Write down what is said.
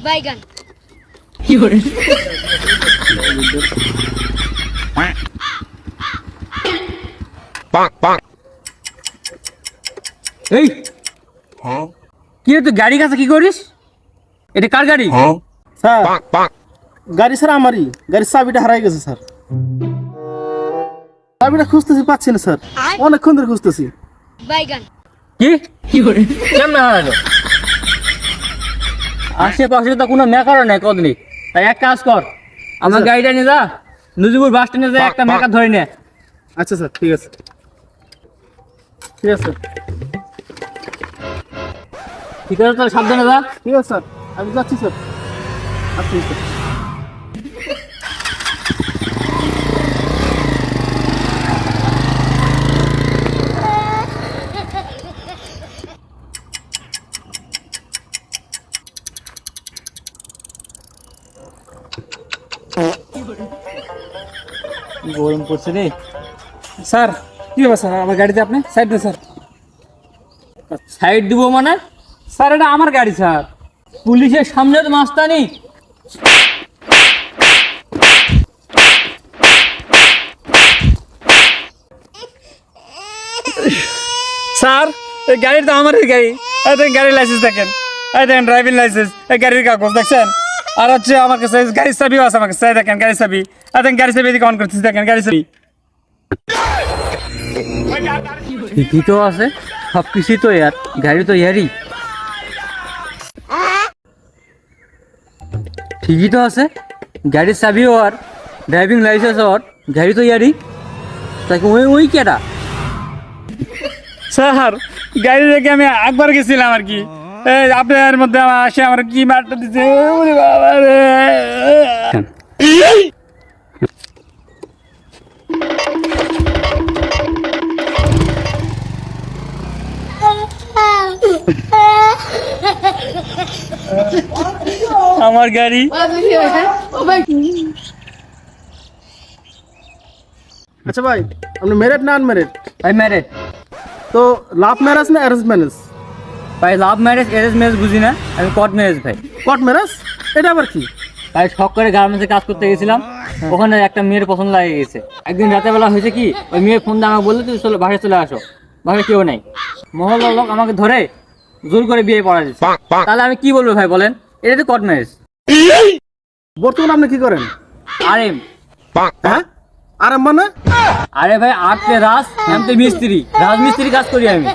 বাইগান। কি করে? এই কি রে, তুই গাড়ি কাছে কি করিস? এটা কার গাড়ি? স্যার গাড়ি স্যার আমারই, গাড়ির চাবিটা হারাই গেছে স্যার। চাবিটা খুঁজতেছি, পাচ্ছি না স্যার, অনেকক্ষণ ধরে খুঁজতেছি। বাইগান। কি করে? কেমন হারালো? আশেপাশে তো কোনো মেকারও নেই কদনি। তাই এক কাজ কর, আমার গাড়িটা নিয়ে যা, নজিপুর বাস স্ট্যান্ডে যা, একটা মেকার ধরে নে। আচ্ছা স্যার, ঠিক আছে ঠিক আছে ঠিক আছে, তাহলে সাবধানে যা। ঠিক আছে স্যার, আমি যাচ্ছি স্যার। আচ্ছা স্যার। গরম পড়ছে রে। স্যার কি হবে স্যার, আমার গাড়িতে আপনি সাইড দেন স্যার। সাইড দিব মানে? স্যার এটা আমার গাড়ি স্যার। পুলিশের সামনে তো মাস্তানি। স্যার এই গাড়ির তো আমারই গাড়ি। এই দেখেন গাড়ির লাইসেন্স দেখেন, এই দেখেন ড্রাইভিং লাইসেন্স, এই গাড়ির কাগজ দেখছেন। আর হচ্ছে আমার কাছে গাড়ির চাবিও আছে, আমার কাছে এই দেখেন গাড়ির চাবি। এই দেখেন গাড়ির চাবি এদিকে অন করতেছি, দেখেন গাড়ির চাবি। ঠিকই তো আছে, সব কিছুই তো ইয়ার, গাড়ি তো ইয়ারই। ঠিকই তো আছে, গাড়ির চাবিও আর, ড্রাইভিং লাইসেন্স আর, গাড়ি তো ইয়ারই। তাই ওই ওই কেটা? স্যার গাড়ি রেখে আমি একবার গেছিলাম আর কি, এই আপনার মধ্যে আমার আসে আমার কি মারটা দিচ্ছে। ওরে বাবা রে। আমার গাড়ি। আচ্ছা ভাই, আপনি মেরিট না আনমেরিট? ভাই ম্যারেজ। তো লাভ ম্যারেজ না অ্যারেঞ্জ ম্যারেজ? ভাই লাভ ম্যারেজ অ্যারেঞ্জ ম্যারেজ বুঝি না, আমি কোর্ট ম্যারেজ ভাই। Court marriage? এটা আবার কি? ভাই শখ করে গার্মেন্টসে কাজ করতে গেছিলাম, ওখানে একটা মেয়ের পছন্দ লাগে গেছে। একদিন রাতের বেলা হয়েছে কি, ওই মেয়ে ফোন দিয়ে আমাকে বললো তুই চলো বাসায় চলে আসো, বাসায় কেউ নেই। মহল্লার লোক আমাকে ধরে জোর করে বিয়ে পড়া দিচ্ছে। তাহলে আমি কি বলবো ভাই বলেন? এটা তো কোর্ট ম্যারেজ। বর্তমানে আপনি কি করেন? আরে হ্যাঁ আর মানে? আরে ভাই আপনি রাজ, আমি তো মিস্ত্রি, রাজমিস্ত্রি কাজ করি আমি।